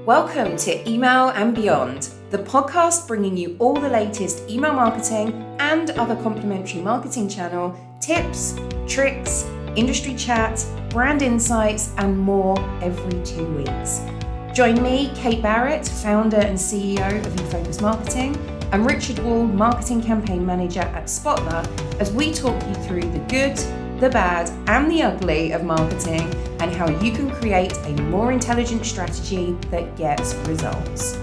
Welcome to Email and Beyond, the podcast bringing you all the latest email marketing and other complementary marketing channel tips, tricks, industry chat, brand insights, and more every 2 weeks. Join me, Kate Barrett, founder and CEO of eFocus Marketing, and Richard Wall, marketing campaign manager at Spotler, as we talk you through the good, the bad, and the ugly of marketing and how you can create a more intelligent strategy that gets results.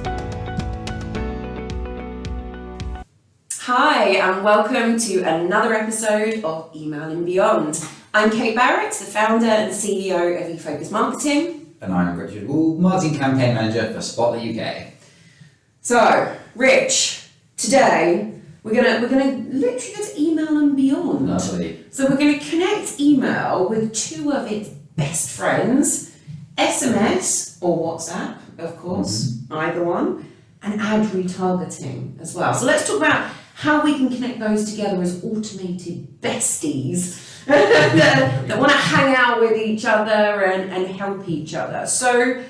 Hi, and welcome to another episode of Email and Beyond. I'm Kate Barrett, the founder and CEO of eFocus Marketing. And I'm Richard Wall, marketing campaign manager for Spotler UK. So, Rich, today we're gonna literally go to email and beyond. Lovely. So we're gonna connect email with two of its best friends, SMS or WhatsApp, of course, either one, and add retargeting as well. So let's talk about how we can connect those together as automated besties that want to hang out with each other and help each other. So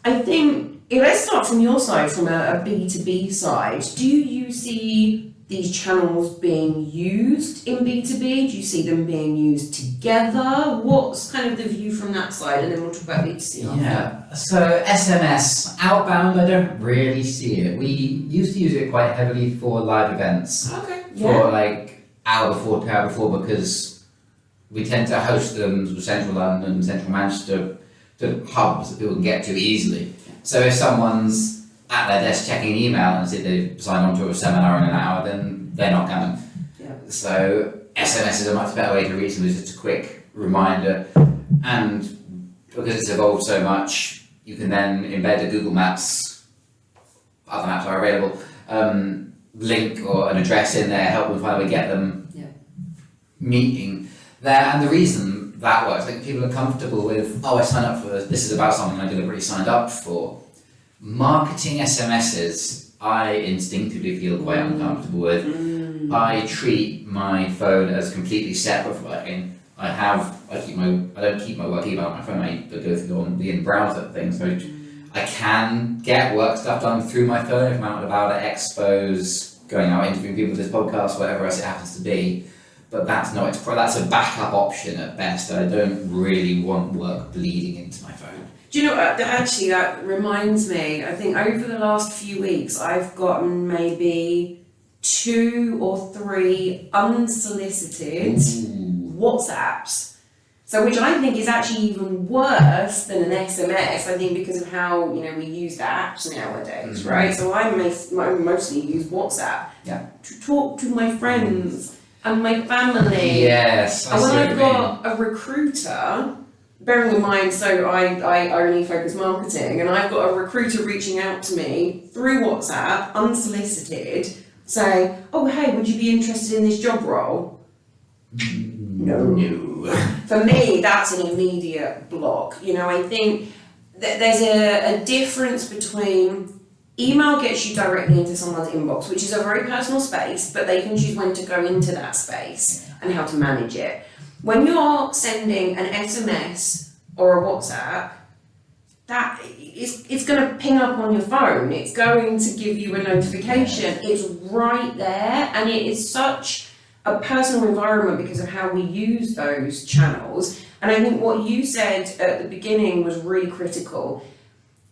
I think, let's start from your side, from a B2B side. Do you see these channels being used in B2B? Do you see them being used together? What's kind of the view from that side? And then we'll talk about B2C after. Yeah, so SMS, outbound, I don't really see it. We used to use it quite heavily for live events. Okay. For like hour before to hour before, because we tend to host them sort of central London, central Manchester, to hubs that people can get to easily. So if someone's at their desk checking email and see they've signed on to a seminar in an hour, then they're not coming. Yeah. So SMS is a much better way to reach them, it's just a quick reminder. And because it's evolved so much, you can then embed a Google Maps, other maps are available, link or an address in there, help them find a way to get them meeting there. And the reason that works, like people are comfortable with, I signed up for this is about something I deliberately signed up for. Marketing SMSs, I instinctively feel quite uncomfortable with. I treat my phone as completely separate from working. I don't keep my work email on my phone. I go through on the in-browser thing. So I can get work stuff done through my phone if I'm out and about at expos, going out interviewing people for this podcast, whatever else it happens to be. But that's a backup option at best. I don't really want work bleeding into my phone. Do you know what, actually that reminds me, I think over the last few weeks I've gotten maybe 2 or 3 unsolicited WhatsApps. So which I think is actually even worse than an SMS, I think, because of how, we use the apps nowadays, right? So I mostly use WhatsApp to talk to my friends and my family. Yes, and when I've got a recruiter, bearing in mind, so I own eFocus Marketing, and I've got a recruiter reaching out to me through WhatsApp, unsolicited, saying, oh, hey, would you be interested in this job role? No. For me, that's an immediate block. I think that there's a difference between email gets you directly into someone's inbox, which is a very personal space, but they can choose when to go into that space and how to manage it. When you're sending an SMS or a WhatsApp, it's going to ping up on your phone. It's going to give you a notification. It's right there, and it is such a personal environment because of how we use those channels. And I think what you said at the beginning was really critical.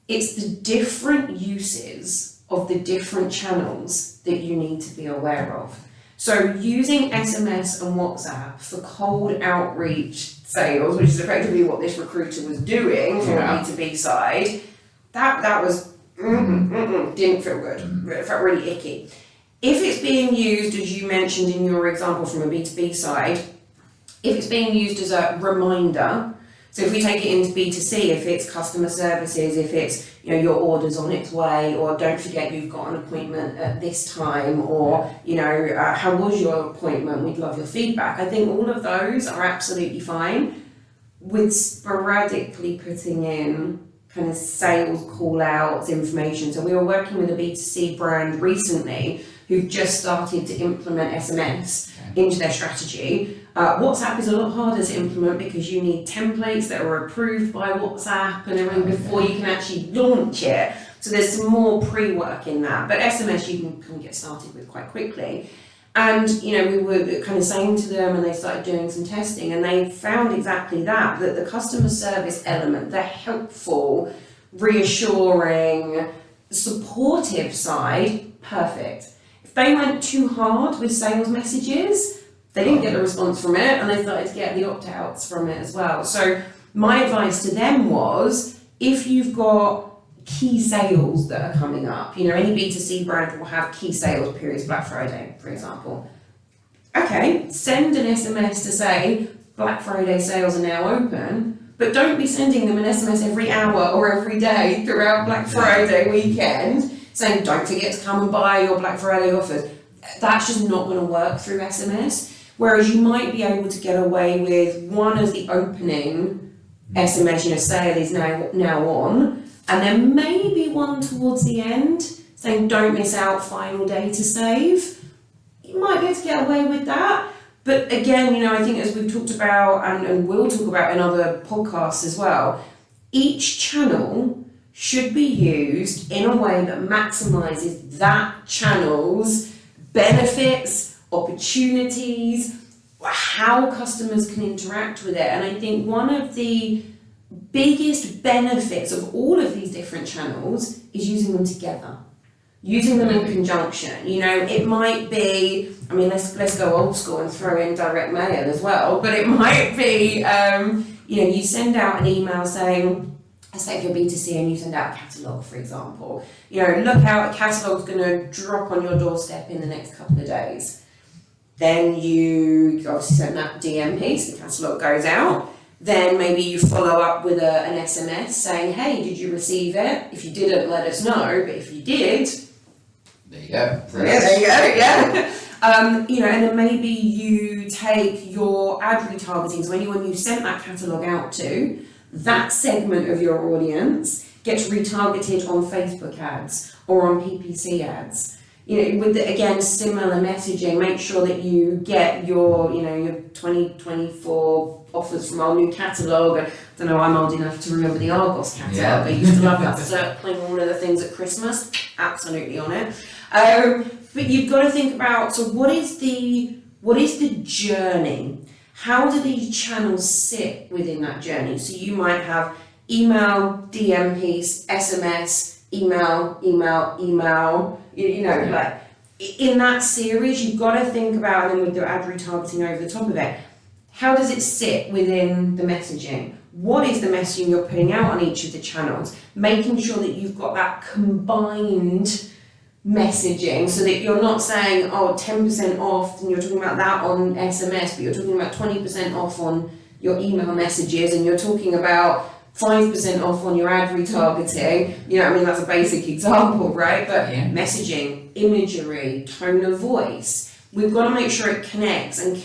It's the different uses of the different channels that you need to be aware of. So using SMS and WhatsApp for cold outreach sales, which is effectively what this recruiter was doing from a B2B side, that was, didn't feel good. It felt really icky. If it's being used, as you mentioned in your example from a B2B side, if it's being used as a reminder, so if we take it into B2C, if it's customer services, if it's your order's on its way, or don't forget you've got an appointment at this time, or how was your appointment? We'd love your feedback. I think all of those are absolutely fine. With sporadically putting in kind of sales call outs, information. So we were working with a B2C brand recently who've just started to implement SMS into their strategy. WhatsApp is a lot harder to implement because you need templates that are approved by WhatsApp and everything before you can actually launch it. So there's some more pre-work in that. But SMS you can get started with quite quickly. And, we were kind of saying to them, and they started doing some testing, and they found exactly that the customer service element, the helpful, reassuring, supportive side, perfect. If they went too hard with sales messages, they didn't get a response from it, and they started to get the opt-outs from it as well. So my advice to them was, if you've got key sales that are coming up, any B2C brand will have key sales periods, Black Friday, for example. Okay, send an SMS to say, Black Friday sales are now open, but don't be sending them an SMS every hour or every day throughout Black Friday weekend, saying, don't forget to come and buy your Black Friday offers. That's just not going to work through SMS. Whereas you might be able to get away with one as the opening SMS, sale is now on, and then maybe one towards the end, saying don't miss out, final day to save. You might be able to get away with that. But again, I think as we've talked about and we'll talk about in other podcasts as well, each channel should be used in a way that maximizes that channel's benefits, opportunities, how customers can interact with it. And I think one of the biggest benefits of all of these different channels is using them together, using them in conjunction. It might be, let's go old school and throw in direct mail as well, but it might be, you send out an email saying, let's say if you're B2C and you send out a catalogue, for example, look out, a catalogue's going to drop on your doorstep in the next couple of days. Then you obviously send that DM piece, the catalogue goes out. Then maybe you follow up with an SMS saying, hey, did you receive it? If you didn't, let us know. But if you did, there you go. Yeah, there you go, yeah. And then maybe you take your ad retargeting. So anyone you sent that catalogue out to, that segment of your audience gets retargeted on Facebook ads or on PPC ads. With again similar messaging, make sure that you get your 2024 offers from our new catalogue. I don't know, I'm old enough to remember the Argos catalogue. Yeah. I used to love that circling all of the things at Christmas. Absolutely on it. But you've got to think about, so what is the journey? How do these channels sit within that journey? So you might have email, DM piece, SMS, email, like in that series, you've got to think about, and then with the ad retargeting over the top of it, how does it sit within the messaging? What is the messaging you're putting out on each of the channels? Making sure that you've got that combined messaging so that you're not saying, 10% off, and you're talking about that on SMS, but you're talking about 20% off on your email messages, and you're talking about 5% off on your ad retargeting. That's a basic example, right? But messaging, imagery, tone of voice, we've got to make sure it connects in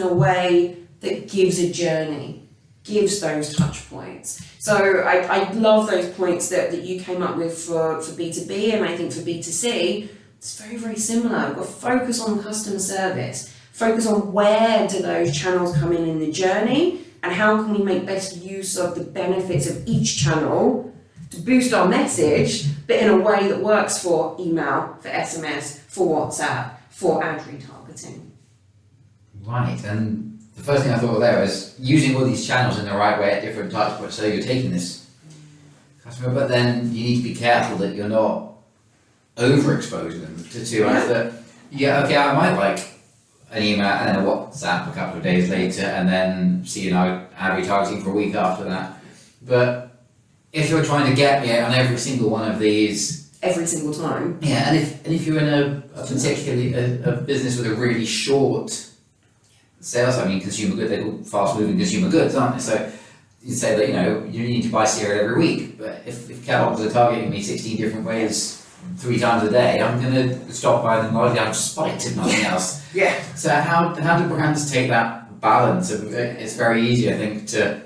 a way that gives a journey, gives those touch points. So I love those points that you came up with for B2B, and I think for B2C, it's very, very similar. We've got to focus on customer service, focus on where do those channels come in the journey, and how can we make best use of the benefits of each channel to boost our message, but in a way that works for email, for SMS, for WhatsApp, for ad retargeting. Right, and the first thing I thought of there was using all these channels in the right way at different touch points. So you're taking this customer, but then you need to be careful that you're not overexposing them to I might like an email and then a WhatsApp a couple of days later, and then see ad retargeting for a week after that. But if you're trying to get me on every single one of these every single time, and if you're in a particularly a business with a really short sales, consumer good, they're called fast moving consumer goods, aren't they? So you say that you need to buy cereal every week, but if Kellogg's are targeting me 16 different ways 3 times a day, I'm going to stop buying them largely out of spite, if nothing else. Yeah. So how do brands take that balance? It's very easy, I think, to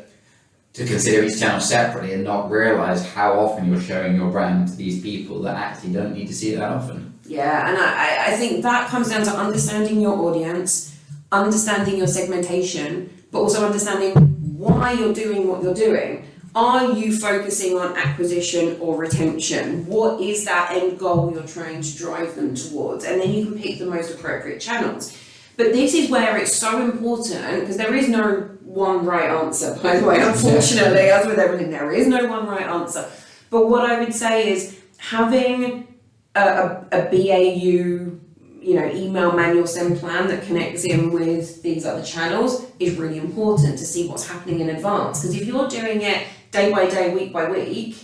consider each channel separately and not realise how often you're showing your brand to these people that actually don't need to see it that often. Yeah, and I think that comes down to understanding your audience, understanding your segmentation, but also understanding why you're doing what you're doing. Are you focusing on acquisition or retention? What is that end goal you're trying to drive them towards? And then you can pick the most appropriate channels. But this is where it's so important, because there is no one right answer, by the way, unfortunately, as with everything, there is no one right answer. But what I would say is having a BAU, email manual send plan that connects in with these other channels is really important to see what's happening in advance. Because if you're doing it day by day, week by week,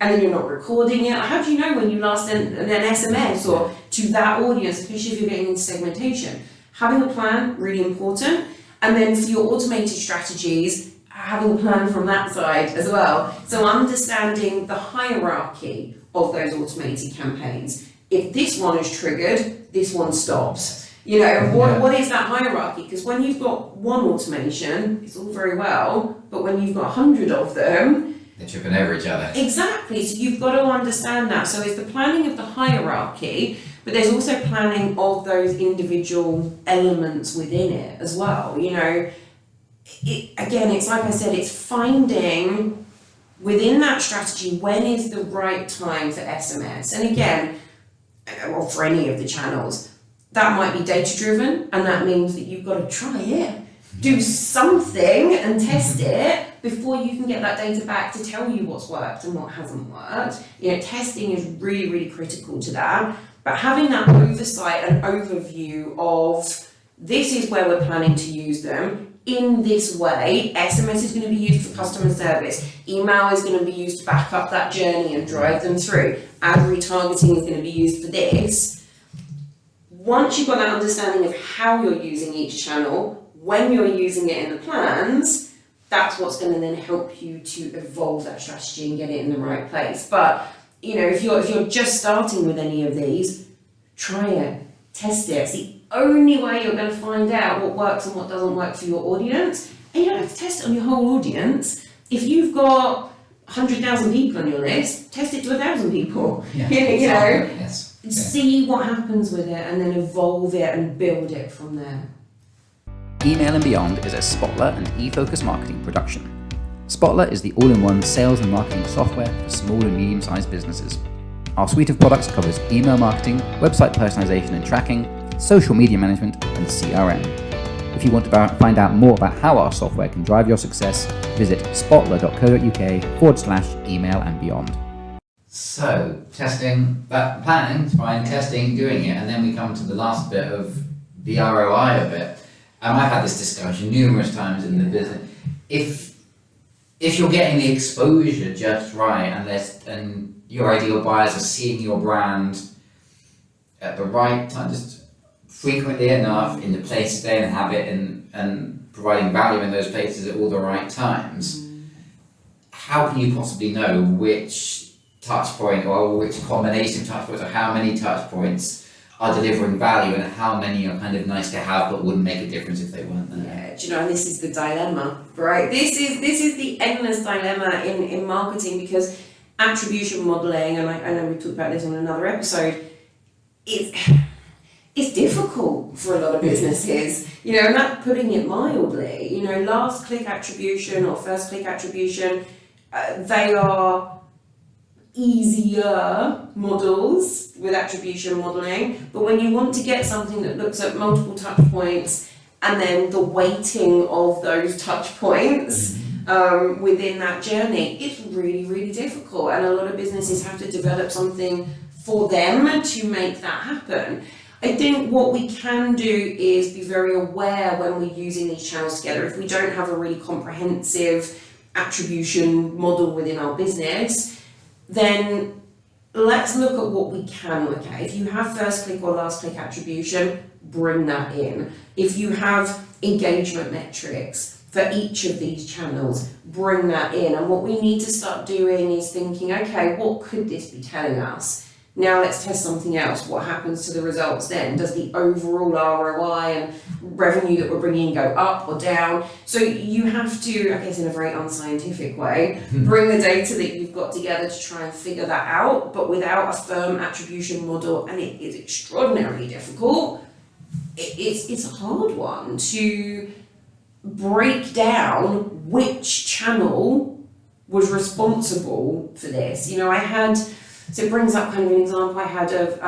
and then you're not recording it, how do you know when you last sent an SMS or to that audience, especially if you're getting into segmentation? Having a plan, really important. And then for your automated strategies, having a plan from that side as well. So understanding the hierarchy of those automated campaigns. If this one is triggered, this one stops. What is that hierarchy? Because when you've got one automation, it's all very well, but when you've got 100 of them, they're tripping over each other. Exactly, so you've got to understand that. So it's the planning of the hierarchy, but there's also planning of those individual elements within it as well. It's like I said, it's finding within that strategy when is the right time for SMS. And again, or for any of the channels, that might be data driven, and that means that you've got to try it, do something and test it before you can get that data back to tell you what's worked and what hasn't worked. Testing is really, really critical to that. But having that oversight and overview of this is where we're planning to use them in this way. SMS is going to be used for customer service. Email is going to be used to back up that journey and drive them through. Ad retargeting is going to be used for this. Once you've got that understanding of how you're using each channel, when you're using it in the plans, that's what's going to then help you to evolve that strategy and get it in the right place. But if you're just starting with any of these, try it, test it. It's the only way you're going to find out what works and what doesn't work for your audience. And you don't have to test it on your whole audience. If you've got 100,000 people on your list, test it to 1,000 people. Yes. See what happens with it and then evolve it and build it from there. Email and Beyond is a Spotler and eFocus marketing production. Spotler is the all-in-one sales and marketing software for small and medium-sized businesses. Our suite of products covers email marketing, website personalization and tracking, social media management, and CRM. If you want to find out more about how our software can drive your success, visit spotler.co.uk/email and beyond. So, testing, planning, fine, testing, doing it, and then we come to the last bit of the ROI of it. And I've had this discussion numerous times in the business. If you're getting the exposure just right, and your ideal buyers are seeing your brand at the right time, just frequently enough in the places they inhabit and providing value in those places at all the right times, how can you possibly know which touch point or which combination of touch points or how many touch points are delivering value and how many are kind of nice to have but wouldn't make a difference if they weren't there? Yeah, do you know, and this is the dilemma, right? This is the endless dilemma in marketing, because attribution modeling, and I know we talked about this on another episode, it's difficult for a lot of businesses, and that's putting it mildly. Last click attribution or first click attribution, they are easier models with attribution modeling, but when you want to get something that looks at multiple touch points and then the weighting of those touch points within that journey, it's really, really difficult, and a lot of businesses have to develop something for them to make that happen. I think what we can do is be very aware when we're using these channels together. If we don't have a really comprehensive attribution model within our business, then let's look at what we can look at. If you have first click or last click attribution, bring that in. If you have engagement metrics for each of these channels, bring that in. And what we need to start doing is thinking, okay, what could this be telling us? Now let's test something else. What happens to the results then? Does the overall ROI and revenue that we're bringing go up or down? So you have to, I guess in a very unscientific way, bring the data that you've got together to try and figure that out, but without a firm attribution model, and it is extraordinarily difficult. it's a hard one to break down which channel was responsible for this. You know, so it brings up kind of an example I had of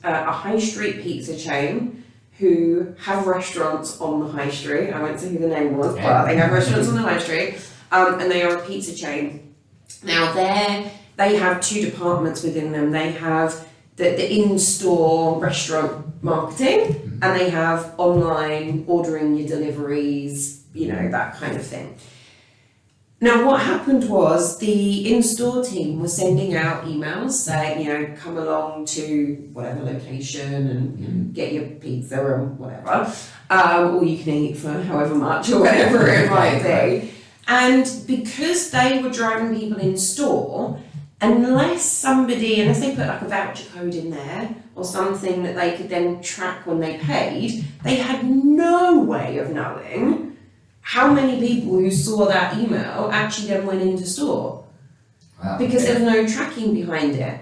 a high street pizza chain who have restaurants on the high street. I won't say who the name was, but they have restaurants on the high street, and they are a pizza chain. Now they have two departments within them. They have the in-store restaurant marketing, and they have online ordering your deliveries, you know, that kind of thing. Now, what happened was the in-store team was sending out emails saying, you know, come along to whatever location and you know, get your pizza and whatever, or you can eat for however much or whatever it might be. And because they were driving people in store, unless they put like a voucher code in there or something that they could then track when they paid, they had no way of knowing how many people who saw that email actually then went into store. Wow. Because there was no tracking behind it.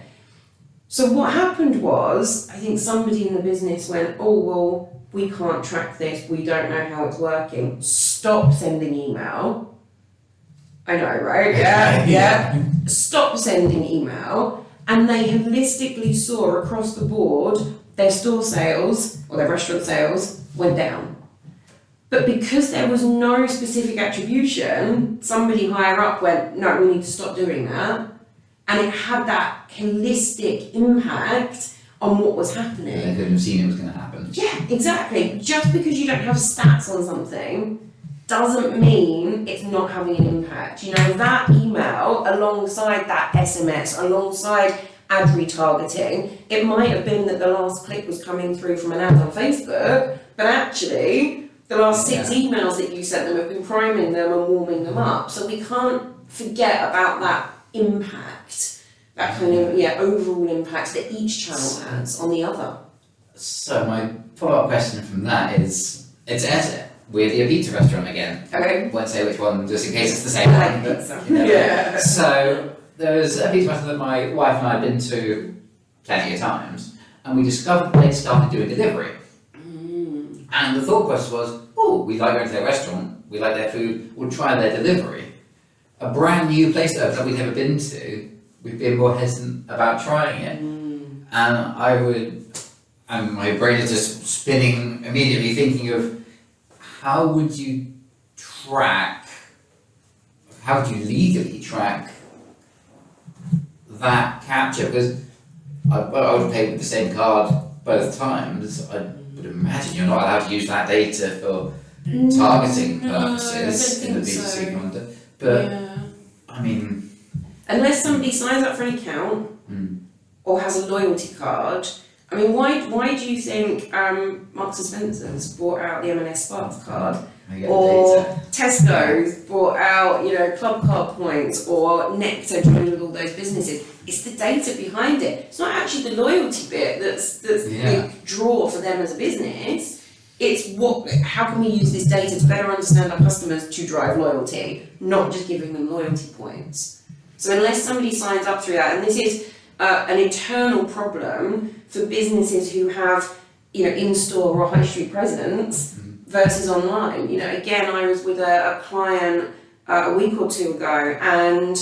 So what happened was, I think somebody in the business went, oh, well, we can't track this, we don't know how it's working, stop sending email. I know, right? Yeah. Stop sending email. And they holistically saw across the board their store sales or their restaurant sales went down. But because there was no specific attribution, somebody higher up went, no, we need to stop doing that. And it had that holistic impact on what was happening. They couldn't have seen it was going to happen. Yeah, exactly. Just because you don't have stats on something doesn't mean it's not having an impact. You know, that email alongside that SMS, alongside ad retargeting, it might have been that the last click was coming through from an ad on Facebook, but actually the last 6 emails that you sent them have been priming them and warming them up. So we can't forget about that impact, that kind of overall impact that each channel has on the other. So my follow-up question from that is, we're the pizza restaurant again. Okay. Won't say which one, just in case it's the same I like one. But, pizza. you know. Yeah. So there's a pizza restaurant that my wife and I have been to plenty of times, and we discovered they started doing delivery. And the thought process was, oh, we like going to their restaurant, we like their food, we'll try their delivery. A brand new place that we've never been to, we've been more hesitant about trying it. And my brain is just spinning immediately, thinking of how would you legally track that capture? Because I would pay with the same card both times. I would imagine you're not allowed to use that data for targeting purposes in the B2C content. But I mean, unless somebody signs up for an account or has a loyalty card, I mean, why do you think Marks and Spencer's brought out the M&S Sparks card, or Tesco's brought out, you know, club card points, or Nectar joined with all those businesses? It's the data behind it. It's not actually the loyalty bit that's the big draw for them as a business. It's how can we use this data to better understand our customers to drive loyalty, not just giving them loyalty points. So unless somebody signs up through that, and this is an internal problem for businesses who have, you know, in-store or high street presence versus online. You know, again, I was with a client a week or two ago, and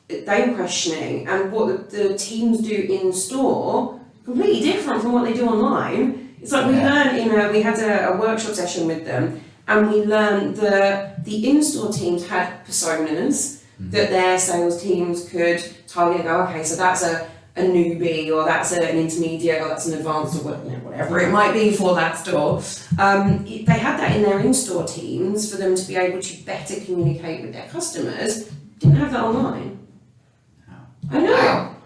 they were questioning, and what the teams do in-store, completely different from what they do online. It's like we learned, we had a workshop session with them, and we learned that the in-store teams had personas that their sales teams could target and go, okay, so that's a newbie, or that's an intermediate, or that's an advanced, or whatever it might be for that store. They had that in their in-store teams for them to be able to better communicate with their customers. Didn't have that online.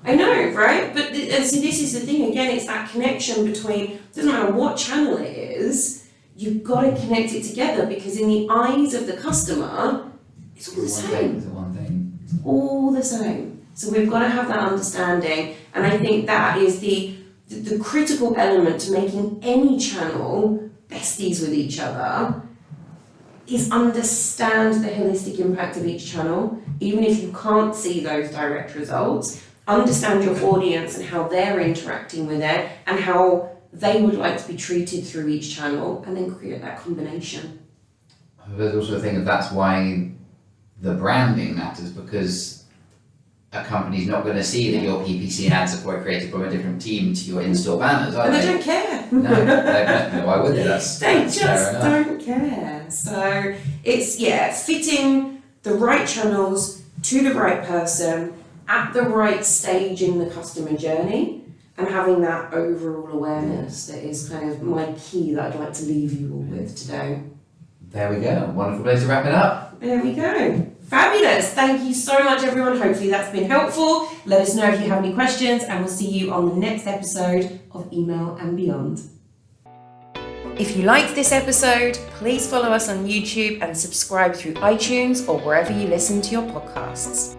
I know, right? But and so this is the thing, again, it's that connection between, it doesn't matter what channel it is, you've got to connect it together, because in the eyes of the customer, it's all the same. It's one thing. All the same. So we've got to have that understanding, and I think that is the critical element to making any channel besties with each other, is understand the holistic impact of each channel, even if you can't see those direct results. Understand your audience and how they're interacting with it, and how they would like to be treated through each channel, and then create that combination. There's also a thing of that's why the branding matters, because a company's not going to see that your PPC ads are quite created from a different team to your in-store banners, are And they? they don't care. No, why would they? That's They fair just enough. don't care. So it's, fitting the right channels to the right person at the right stage in the customer journey, and having that overall awareness that is kind of my key that I'd like to leave you all with today. There we go. Wonderful place to wrap it up. There we go. Fabulous. Thank you so much, everyone. Hopefully that's been helpful. Let us know if you have any questions, and we'll see you on the next episode of Email and Beyond. If you liked this episode, please follow us on YouTube and subscribe through iTunes or wherever you listen to your podcasts.